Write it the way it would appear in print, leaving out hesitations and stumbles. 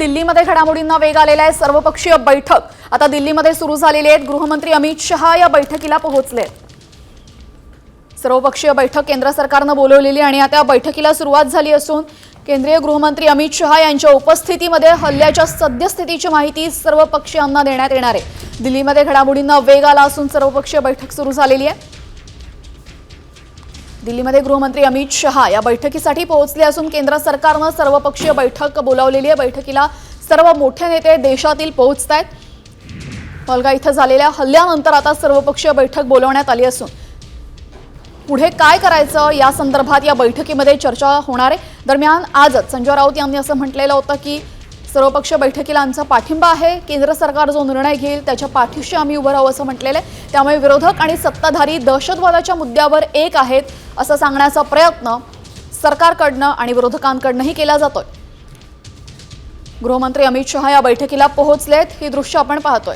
दिल्लीमध्ये घडामोडींना वेग आलेला आहे। सर्वपक्षीय बैठक आता दिल्लीमध्ये सुरू झालेली आहे। गृहमंत्री अमित शहा या बैठकीला पोहोचले। सर्वपक्षीय बैठक केंद्र सरकारने बोलवलेली आणि आता बैठकीला सुरुवात झाली असून केंद्रीय गृहमंत्री अमित शहा यांच्या उपस्थितीमध्ये हल्ल्याच्या सद्यस्थितीची माहिती सर्वपक्षीयांना देण्यात येणार आहे। दिल्लीमध्ये घडामोडींना वेग आला असून सर्वपक्षीय बैठक सुरू झालेली आहे। दिल्लीमध्ये गृहमंत्री अमित शहा या बैठकीसाठी पोहोचले असून केंद्र सरकारने सर्वपक्षीय बैठक बोलावलेली आहे। बैठकीला सर्व मोठे नेते देशातील पोहोचतायत। पहलगाम इथं झालेल्या हल्ल्यानंतर आता सर्वपक्षीय बैठक बोलावण्यात आली असून पुढे काय करायचं या संदर्भात या बैठकीमध्ये चर्चा होणार आहे। दरम्यान आजच संजय राऊत यांनी असं म्हटलेलं होतं की सर्वपक्षीय बैठकीला आमचा पाठिंबा आहे। केंद्र सरकार जो निर्णय घेईल त्याच्या पाठीशी आम्ही उभं राहू असं म्हटलेलं आहे। त्यामुळे विरोधक आणि सत्ताधारी दहशतवादाच्या मुद्द्यावर एक आहेत असं सांगण्याचा प्रयत्न सरकारकडनं आणि विरोधकांकडनंही केला जातोय। गृहमंत्री अमित शहा या बैठकीला पोहोचलेत, ही दृश्य आपण पाहतोय।